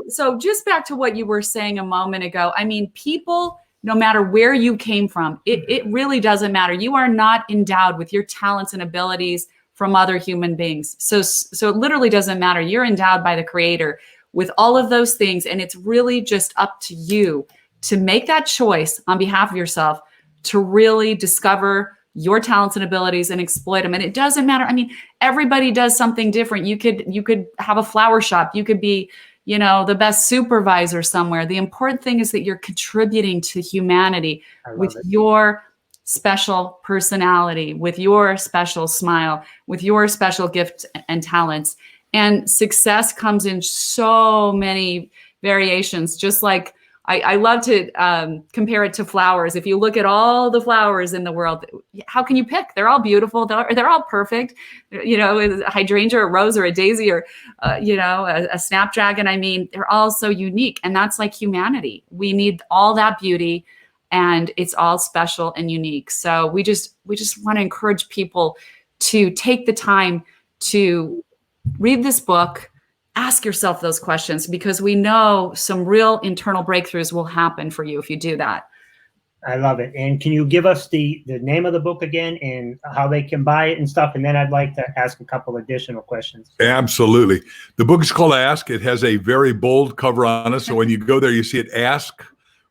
so just back to what you were saying a moment ago. I mean, people, no matter where you came from, it really doesn't matter. You are not endowed with your talents and abilities from other human beings. So it literally doesn't matter. You're endowed by the Creator with all of those things, and it's really just up to you to make that choice on behalf of yourself to really discover your talents and abilities and exploit them. And it doesn't matter. I mean, everybody does something different. You could have a flower shop. You could be, the best supervisor somewhere. The important thing is that you're contributing to humanity with your special personality, with your special smile, with your special gifts and talents. And success comes in so many variations, just like I love to compare it to flowers. If you look at all the flowers in the world, how can you pick? They're all beautiful. They're all perfect. A hydrangea, a rose, or a daisy, or a snapdragon. I mean, they're all so unique, and that's like humanity. We need all that beauty, and it's all special and unique. So we just want to encourage people to take the time to read this book. Ask yourself those questions, because we know some real internal breakthroughs will happen for you if you do that. I love it. And can you give us the name of the book again and how they can buy it and stuff? And then I'd like to ask a couple additional questions. Absolutely. The book is called Ask. It has a very bold cover on it. So when you go there, you see it, Ask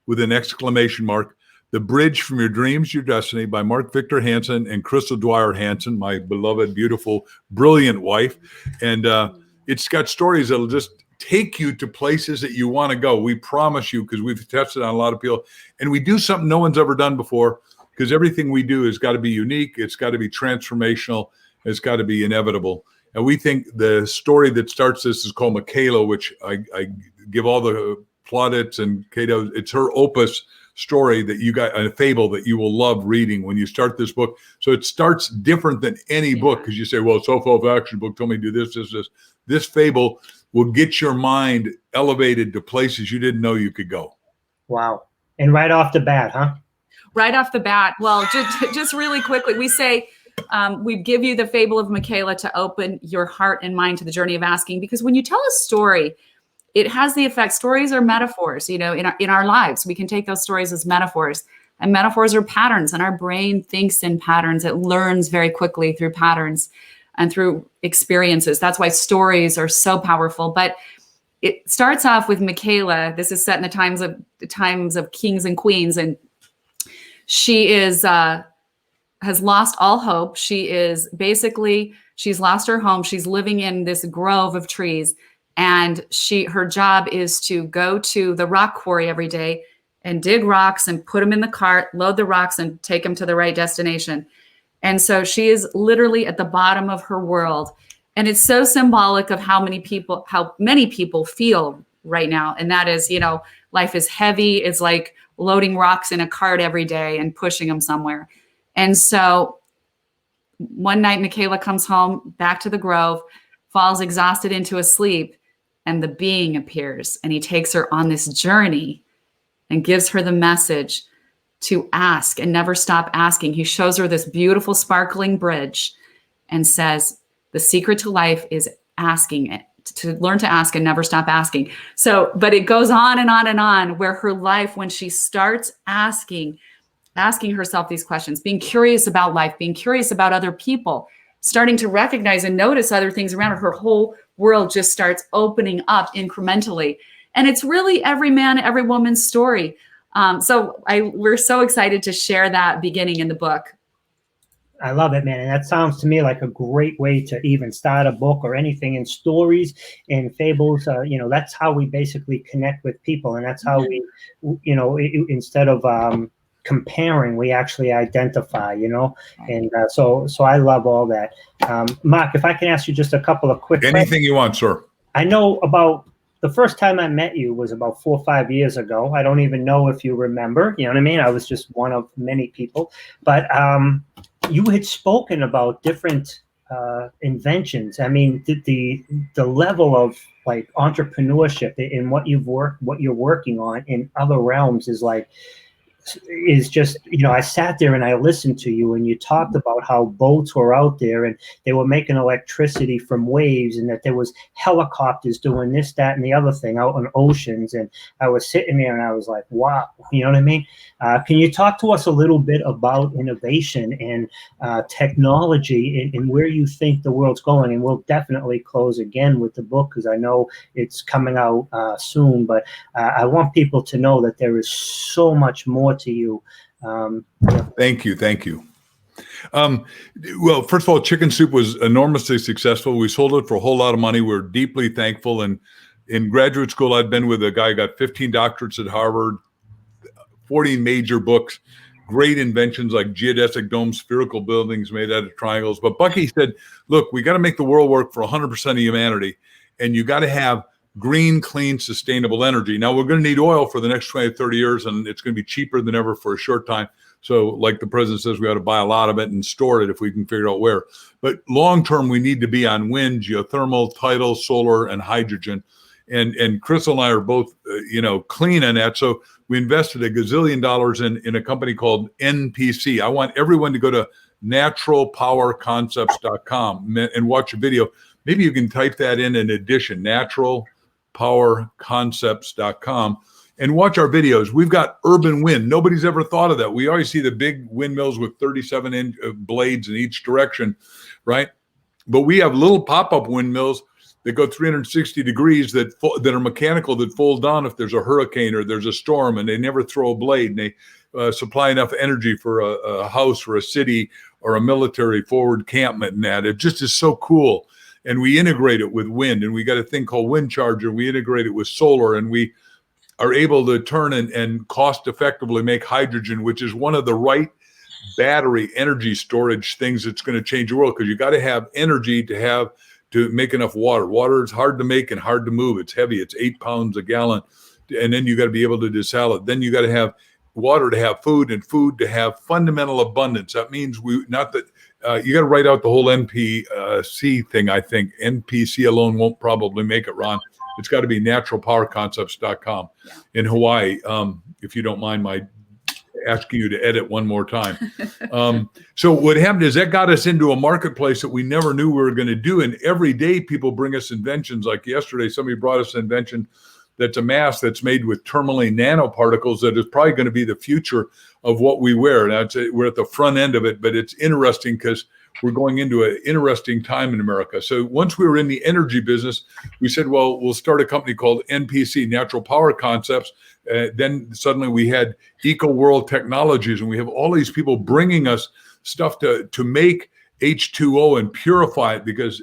with an exclamation mark. The Bridge from Your Dreams to Your Destiny by Mark Victor Hansen and Crystal Dwyer Hansen, my beloved, beautiful, brilliant wife. And it's got stories that'll just take you to places that you want to go. We promise you, because we've tested on a lot of people. And we do something no one's ever done before, because everything we do has got to be unique. It's got to be transformational. It's got to be inevitable. And we think the story that starts this is called Michaela, which I give all the plaudits and Cato. It's her opus story that you got, a fable that you will love reading when you start this book. So it starts different than any book, because you say, well, self-help-action book told me to do this. This fable will get your mind elevated to places you didn't know you could go. Wow. And right off the bat, huh? Right off the bat. Well, just really quickly, we say we give you the fable of Michaela to open your heart and mind to the journey of asking, because when you tell a story, it has the effect. Stories are metaphors, in our lives. We can take those stories as metaphors, and metaphors are patterns, and our brain thinks in patterns. It learns very quickly through patterns and through experiences. That's why stories are so powerful. But it starts off with Michaela. This is set in the times of kings and queens, and she has lost all hope. She's lost her home. She's living in this grove of trees. And her job is to go to the rock quarry every day and dig rocks and put them in the cart, load the rocks and take them to the right destination. And so she is literally at the bottom of her world. And it's so symbolic of how many people feel right now. And that is, life is heavy. It's like loading rocks in a cart every day and pushing them somewhere. And so one night, Michaela comes home back to the Grove, falls exhausted into a sleep, and the being appears. And he takes her on this journey and gives her the message to ask and never stop asking. He shows her this beautiful sparkling bridge and says, the secret to life is asking it, to learn to ask and never stop asking. So, but it goes on and on and on, where her life, when she starts asking herself these questions, being curious about life, being curious about other people, starting to recognize and notice other things around her whole world just starts opening up incrementally. And it's really every man, every woman's story. We're so excited to share that beginning in the book. I love it, man. And that sounds to me like a great way to even start a book or anything in stories and fables. That's how we basically connect with people. And that's how we, instead of comparing, we actually identify, And so I love all that. Mark, if I can ask you just a couple of quick Anything questions. you want, sir. I know about the first time I met you was about 4 or 5 years ago. I don't even know if you remember, you know what I mean? I was just one of many people, but you had spoken about different inventions. I mean, the level of like entrepreneurship in what you're working on in other realms is just, I sat there and I listened to you, and you talked about how boats were out there and they were making electricity from waves, and that there was helicopters doing this, that, and the other thing out on oceans. And I was sitting there and I was like, wow, you know what I mean? Can you talk to us a little bit about innovation and technology and where you think the world's going? And we'll definitely close again with the book, because I know it's coming out soon, but I want people to know that there is so much more to you. Thank you. Well, first of all, Chicken Soup was enormously successful. We sold it for a whole lot of money. We're deeply thankful. And in graduate school, I'd been with a guy who got 15 doctorates at Harvard, 40 major books, great inventions like geodesic domes, spherical buildings made out of triangles. But Bucky said, look, we got to make the world work for 100% of humanity. And you got to have green, clean, sustainable energy. Now, we're going to need oil for the next 20 to 30 years, and it's going to be cheaper than ever for a short time. So like the president says, we ought to buy a lot of it and store it if we can figure out where. But long-term, we need to be on wind, geothermal, tidal, solar, and hydrogen. And Crystal and I are both, clean on that. So we invested $1 gazillion in a company called NPC. I want everyone to go to naturalpowerconcepts.com and watch a video. Maybe you can type that in addition, naturalpowerconcepts.com, and watch our videos. We've got urban wind. Nobody's ever thought of that. We always see the big windmills with 37-inch blades in each direction, right? But we have little pop-up windmills that go 360 degrees that are mechanical, that fold down if there's a hurricane or there's a storm, and they never throw a blade, and they supply enough energy for a house or a city or a military forward campment. And that it just is so cool. And we integrate it with wind, and we got a thing called Wind Charger. We integrate it with solar, and we are able to turn and cost effectively make hydrogen, which is one of the right battery energy storage things that's going to change the world, because you got to have energy to make enough water. Water is hard to make and hard to move. It's heavy. It's 8 pounds a gallon. And then you got to be able to desal it. Then you got to have water to have food, and food to have fundamental abundance. That means you got to write out the whole NPC thing. I think NPC alone won't probably make it, Ron. It's got to be naturalpowerconcepts.com in Hawaii. If you don't mind my asking you to edit one more time. So what happened is that got us into a marketplace that we never knew we were going to do. And every day people bring us inventions. Like yesterday, somebody brought us an invention that's a mask that's made with tourmaline nanoparticles that is probably going to be the future of what we wear. And I'd say we're at the front end of it, but it's interesting because we're going into an interesting time in America. So once we were in the energy business, we said, well, we'll start a company called NPC, Natural Power Concepts. Then suddenly we had Eco World Technologies, and we have all these people bringing us stuff to make H2O and purify it, because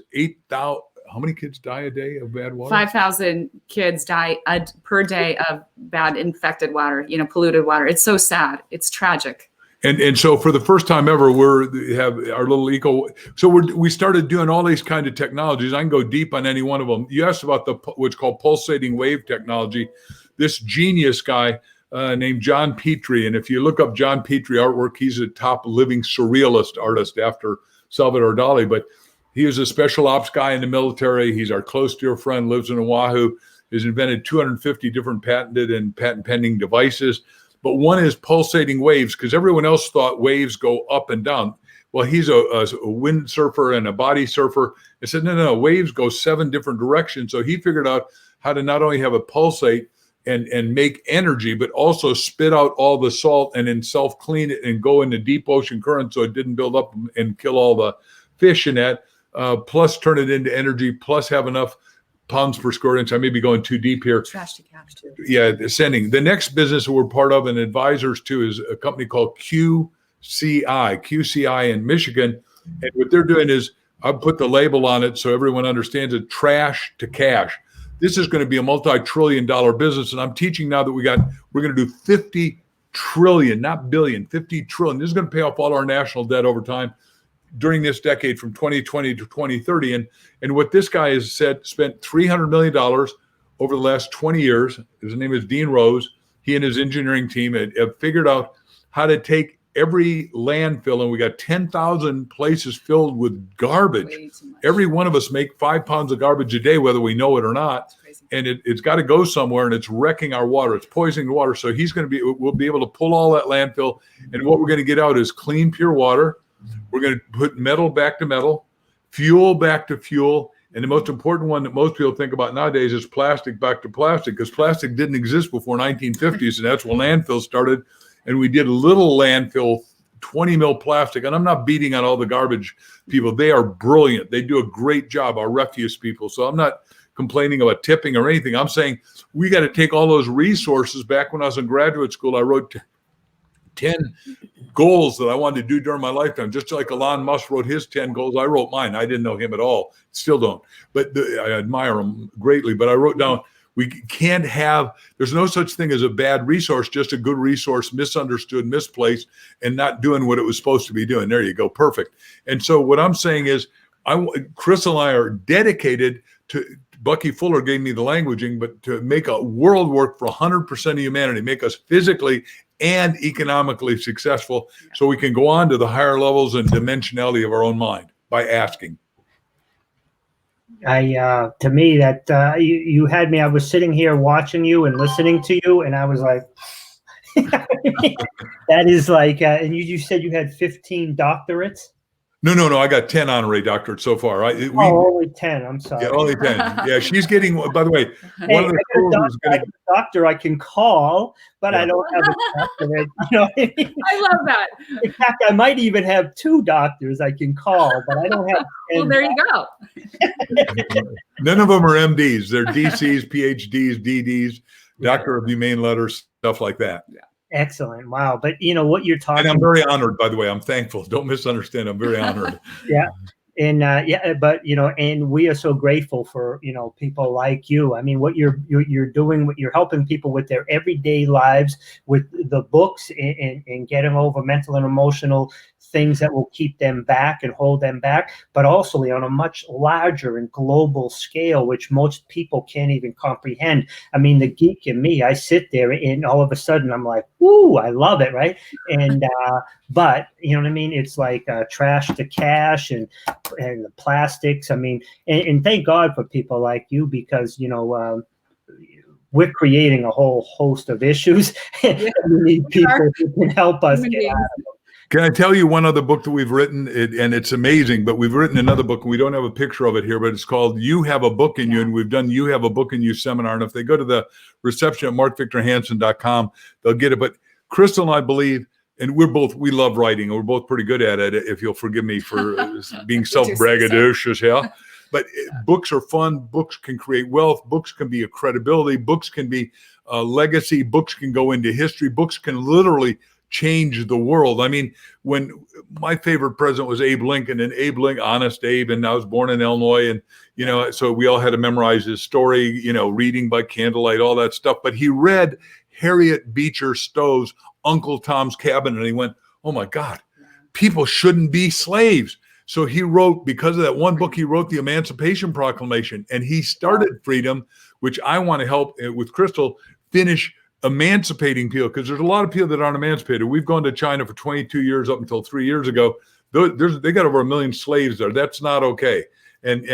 how many kids die a day of bad water? 5,000 kids die per day of bad infected water, polluted water. It's so sad. It's tragic. And so for the first time ever, we have our little eco. So we started doing all these kind of technologies. I can go deep on any one of them. You asked about what's called pulsating wave technology. This genius guy named John Petrie. And if you look up John Petrie artwork, he's a top living surrealist artist after Salvador Dali. But he is a special ops guy in the military. He's our close dear friend, lives in Oahu, has invented 250 different patented and patent pending devices. But one is pulsating waves, because everyone else thought waves go up and down. Well, he's a windsurfer and a body surfer. I said, no, waves go 7 different directions. So he figured out how to not only have it pulsate and make energy, but also spit out all the salt and then self-clean it and go into deep ocean current so it didn't build up and kill all the fish in that, plus turn it into energy, plus have enough pounds per square inch. I may be going too deep here. Trash to cash too. Yeah, sending. The next business we're part of and advisors to is a company called QCI in Michigan. And what they're doing is, I'll put the label on it so everyone understands it, trash to cash. This is going to be a multi-trillion-dollar business. And I'm teaching now that we're going to do 50 trillion, not billion, 50 trillion. This is going to pay off all our national debt over time during this decade from 2020 to 2030. And what this guy has said, spent $300 million over the last 20 years. His name is Dean Rose. He and his engineering team have figured out how to take every landfill, and we got 10,000 places filled with garbage. Every one of us make 5 pounds of garbage a day, whether we know it or not. And it's got to go somewhere, and it's wrecking our water. It's poisoning the water. So we'll be able to pull all that landfill. And what we're going to get out is clean, pure water. We're going to put metal back to metal, fuel back to fuel. And the most important one that most people think about nowadays is plastic back to plastic, because plastic didn't exist before 1950s. And that's when landfills started. And we did a little landfill, 20 mil plastic. And I'm not beating on all the garbage people. They are brilliant. They do a great job, our refuse people. So I'm not complaining about tipping or anything. I'm saying we got to take all those resources. Back when I was in graduate school, I wrote 10 goals that I wanted to do during my lifetime. Just like Elon Musk wrote his 10 goals, I wrote mine. I didn't know him at all. Still don't. But I admire him greatly. But I wrote down, there's no such thing as a bad resource, just a good resource, misunderstood, misplaced, and not doing what it was supposed to be doing. There you go. Perfect. And so what I'm saying is, Chris and I are dedicated to, Bucky Fuller gave me the languaging, but to make a world work for 100% of humanity, make us physically and economically successful, so we can go on to the higher levels and dimensionality of our own mind by asking. To me, that you had me. I was sitting here watching you and listening to you, and I was like, that is like. And you said you had 15 doctorates. No. I got 10 honorary doctorates so far. Only 10. I'm sorry. Yeah, only 10. Yeah, she's getting. By the way, one of the schools is going to. Doctor I can call, but I don't have a doctorate. You know what I mean? I love that. In fact, I might even have 2 doctors I can call, but I don't have 10. Well, there you go. None of them are MDs. They're DCs, PhDs, DDs, Doctor of Humane Letters, stuff like that. Yeah. Excellent. Wow. But you know what you're talking about. And I'm very honored, by the way. I'm thankful. Don't misunderstand. I'm very honored. Yeah. And but and we are so grateful for people like you. I mean, what you're doing, what you're helping people with their everyday lives, with the books and getting over mental and emotional things that will keep them back and hold them back, but also on a much larger and global scale, which most people can't even comprehend. I mean, the geek in me, I sit there and all of a sudden I'm like, "Ooh, I love it," right? And but you know what I mean? It's like trash to cash and the plastics. I mean, and thank God for people like you, because we're creating a whole host of issues. We need people who can help us get out of them. Can I tell you one other book that we've written? And it's amazing, but we've written another book, and we don't have a picture of it here, but it's called You Have a Book in You. And we've done You Have a Book in You seminar. And if they go to the reception at markvictorhansen.com, they'll get it. But Crystal and I believe, and we love writing, and we're both pretty good at it, if you'll forgive me for being self-braggadocious. Yeah. But books are fun. Books can create wealth. Books can be a credibility. Books can be a legacy. Books can go into history. Books can literally change the world. I mean, when my favorite president was Abe Lincoln, and Abe Lincoln, honest Abe, and I was born in Illinois, and so we all had to memorize his story, reading by candlelight, all that stuff. But he read Harriet Beecher Stowe's Uncle Tom's Cabin, and he went, "Oh my God, people shouldn't be slaves." So he wrote, because of that one book, he wrote the Emancipation Proclamation, and he started freedom, which I want to help with Crystal finish emancipating people, because there's a lot of people that aren't emancipated. We've gone to China for 22 years up until 3 years ago. They got over 1 million slaves there. That's not okay. And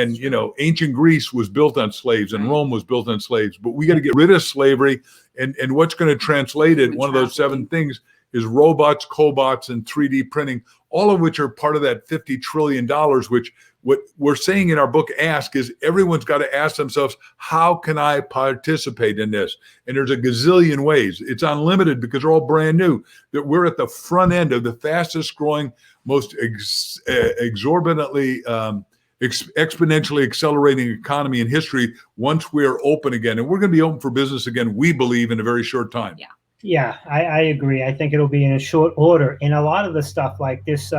ancient Greece was built on slaves, and Rome was built on slaves. But we got to get rid of slavery. And what's going to translate it, one of those 7 things, is robots, cobots, and 3D printing, all of which are part of that $50 trillion, which what we're saying in our book, Ask, is everyone's got to ask themselves, how can I participate in this? And there's a gazillion ways. It's unlimited because they're all brand new. That we're at the front end of the fastest growing, most exorbitantly, exponentially accelerating economy in history once we're open again. And we're going to be open for business again, we believe, in a very short time. Yeah, I agree. I think it'll be in a short order. And a lot of the stuff like this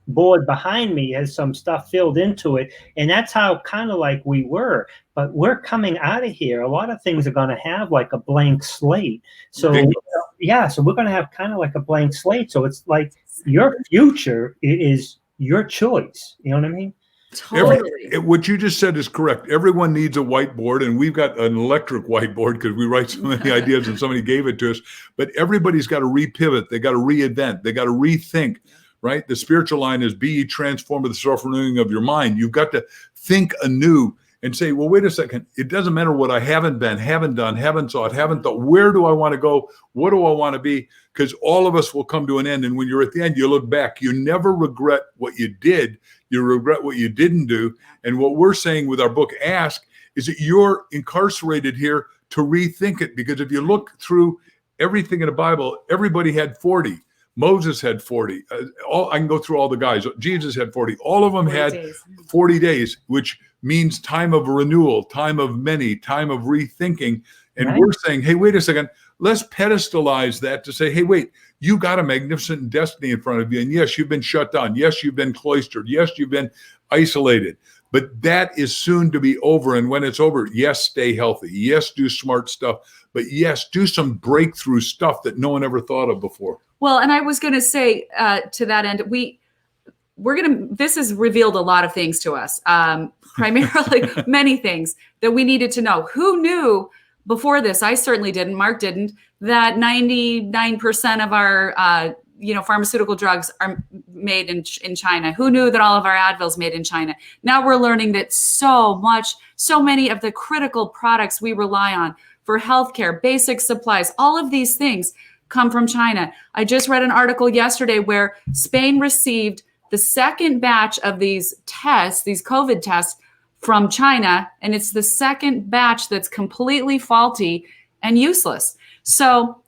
board behind me has some stuff filled into it. And that's how kind of like we were. But we're coming out of here. A lot of things are going to have like a blank slate. So, so we're going to have kind of like a blank slate. So it's like your future is your choice. You know what I mean? Totally. What you just said is correct. Everyone needs a whiteboard, and we've got an electric whiteboard because we write so many ideas and somebody gave it to us. But everybody's got to repivot. They got to reinvent. They got to rethink, right? The spiritual line is be ye transformed by the self-renewing of your mind. You've got to think anew and say, well, wait a second. It doesn't matter what I haven't been, haven't done, haven't thought, haven't thought. Where do I want to go? What do I want to be? Because all of us will come to an end. And when you're at the end, you look back. You never regret what you did. You regret what you didn't do. And what we're saying with our book, Ask, is that you're incarcerated here to rethink it. Because if you look through everything in the Bible, everybody had 40. Moses had 40. I can go through all the guys. Jesus had 40. All of them had 40 days, which means time of renewal, time of many, time of rethinking. And we're saying, hey, wait a second. Let's pedestalize that to say, hey, wait, you got a magnificent destiny in front of you. And yes, you've been shut down. Yes, you've been cloistered. Yes, you've been isolated. But that is soon to be over. And when it's over, yes, stay healthy. Yes, do smart stuff. But yes, do some breakthrough stuff that no one ever thought of before. Well, and I was going to say to that end, this has revealed a lot of things to us, primarily many things that we needed to know. Who knew before this? I certainly didn't. Mark didn't. That 99% of our pharmaceutical drugs are made in China. Who knew that all of our Advil's made in China? Now we're learning that so many of the critical products we rely on for healthcare, basic supplies, all of these things come from China. I just read an article yesterday where Spain received the second batch of these tests, these COVID tests, from China, and it's the second batch that's completely faulty and useless. So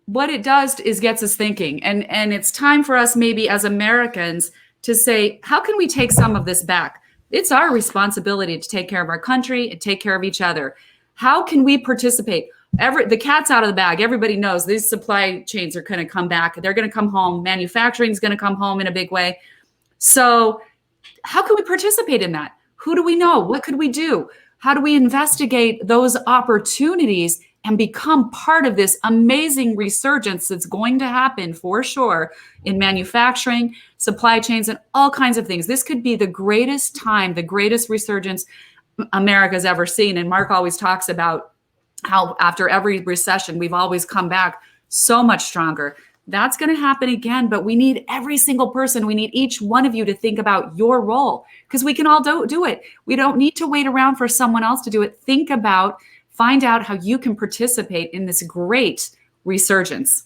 what it does is gets us thinking, and it's time for us maybe as Americans to say, how can we take some of this back? It's our responsibility to take care of our country and take care of each other. How can we participate? The cat's out of the bag. Everybody knows these supply chains are going to come back. They're going to come home. Manufacturing is going to come home in a big way. So how can we participate in that? Who do we know? What could we do? How do we investigate those opportunities and become part of this amazing resurgence that's going to happen for sure in manufacturing, supply chains, and all kinds of things? This could be the greatest time, the greatest resurgence America's ever seen. And Mark always talks about how after every recession, we've always come back so much stronger. That's going to happen again, but we need every single person. We need each one of you to think about your role, because we can all do it. We don't need to wait around for someone else to do it. Find out how you can participate in this great resurgence.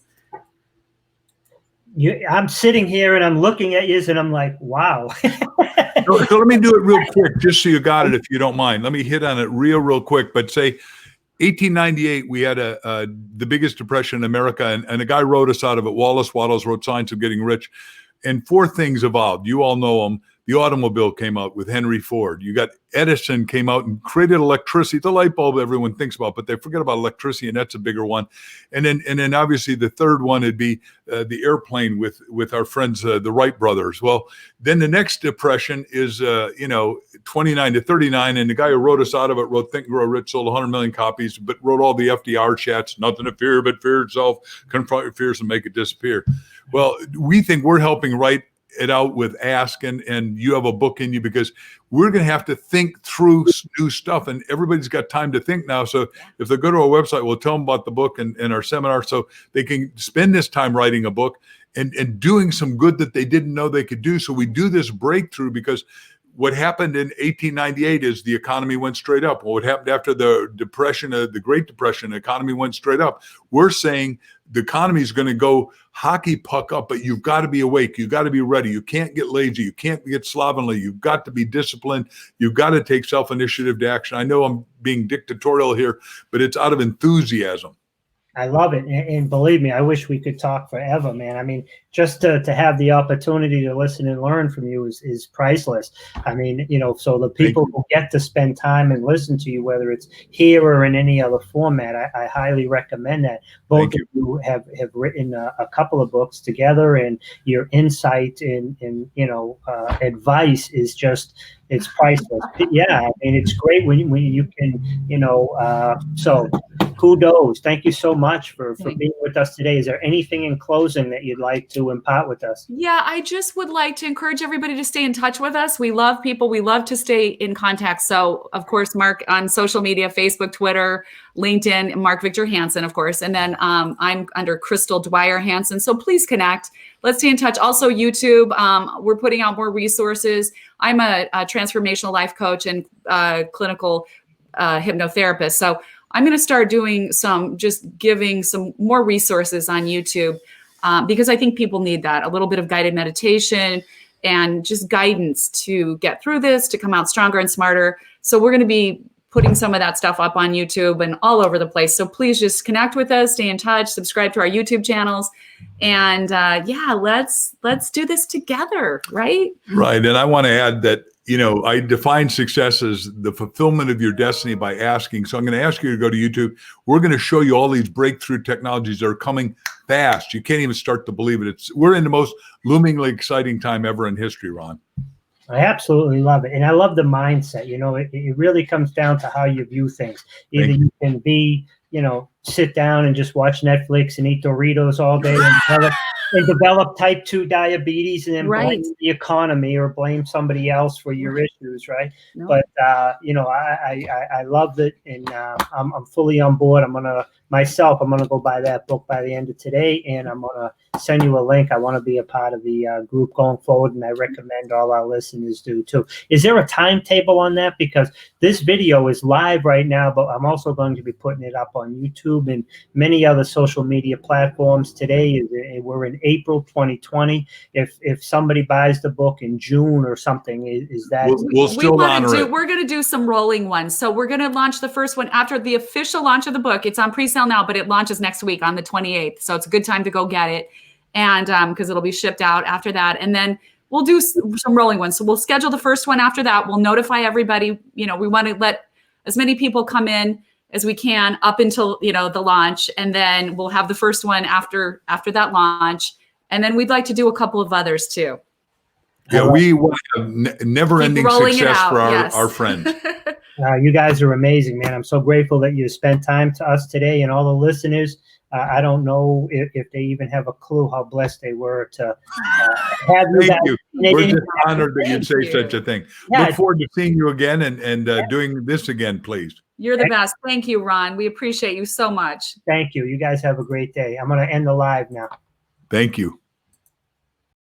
I'm sitting here and I'm looking at you and I'm like, wow. So let me do it real quick, just so you got it, if you don't mind. Let me hit on it real quick, but say 1898, we had the biggest depression in America, and a guy wrote us out of it. Wallace Wattles wrote Science of Getting Rich, and 4 things evolved. You all know them. The automobile came out with Henry Ford. You got Edison came out and created electricity, the light bulb everyone thinks about, but they forget about electricity, and that's a bigger one. And then obviously the third one would be the airplane with our friends, the Wright brothers. Well, then the next depression is 29 to 39, and the guy who wrote us out of it wrote Think and Grow Rich, sold 100 million copies, but wrote all the FDR chats, nothing to fear but fear itself, confront your fears and make it disappear. Well, we think we're helping write it out with Ask, and you have a book in you, because we're going to have to think through new stuff, and everybody's got time to think now. So if they go to our website, we'll tell them about the book and our seminar, so they can spend this time writing a book and doing some good that they didn't know they could do. So we do this breakthrough, because what happened in 1898 is the economy went straight up. Well, what happened after the Depression, the Great Depression, the economy went straight up. We're saying the economy is going to go hockey puck up, but you've got to be awake. You've got to be ready. You can't get lazy. You can't get slovenly. You've got to be disciplined. You've got to take self-initiative to action. I know I'm being dictatorial here, but it's out of enthusiasm. I love it. And believe me, I wish we could talk forever, man. I mean, just to have the opportunity to listen and learn from you is priceless. I mean, so the people who get to spend time and listen to you, whether it's here or in any other format, I highly recommend that. Both of you have written a couple of books together, and your insight and advice is just, it's priceless. Yeah, I mean, it's great when you can, so kudos. Thank you so much for being with us today. Is there anything in closing that you'd like to impart with us? Yeah, I just would like to encourage everybody to stay in touch with us. We love people. We love to stay in contact. So, of course, Mark on social media, Facebook, Twitter, LinkedIn, Mark Victor Hansen, of course. And then I'm under Crystal Dwyer Hansen. So please connect. Let's stay in touch. Also, YouTube, we're putting out more resources. I'm a transformational life coach and clinical hypnotherapist. So I'm going to start doing giving some more resources on YouTube because I think people need that, a little bit of guided meditation and just guidance to get through this, to come out stronger and smarter. So we're going to be putting some of that stuff up on YouTube and all over the place. So please just connect with us, stay in touch, subscribe to our YouTube channels. And let's do this together, right? Right. And I want to add that, I define success as the fulfillment of your destiny by asking. So I'm going to ask you to go to YouTube. We're going to show you all these breakthrough technologies that are coming fast. You can't even start to believe it. We're in the most loomingly exciting time ever in history, Ron. I absolutely love it. And I love the mindset. It really comes down to how you view things. Either you can be, sit down and just watch Netflix and eat Doritos all day and develop type 2 diabetes and then blame the economy or blame somebody else for your issues, right? No. But, I love it, and I'm fully on board. I'm going to go buy that book by the end of today, and I'm going to send you a link. I want to be a part of the group going forward, and I recommend all our listeners do too. Is there a timetable on that? Because this video is live right now, but I'm also going to be putting it up on YouTube and many other social media platforms. Today we're in April 2020. If somebody buys the book in June or something, is that we'll still honor it. We're going to do some rolling ones. So we're going to launch the first one after the official launch of the book. It's on pre-sale now, but it launches next week on the 28th. So it's a good time to go get it. And because it'll be shipped out after that. And then we'll do some rolling ones. So we'll schedule the first one after that. We'll notify everybody. We want to let as many people come in as we can up until, the launch. And then we'll have the first one after that launch. And then we'd like to do a couple of others too. Yeah, we want to have never-ending success for our friends. You guys are amazing, man. I'm so grateful that you spent time to us today, and all the listeners. I don't know if they even have a clue how blessed they were to have you. Thank you. We're just honored that you'd say such a thing. Yeah, look forward to seeing you again and doing this again, please. You're the best. Thank you, Ron. We appreciate you so much. Thank you. You guys have a great day. I'm going to end the live now. Thank you.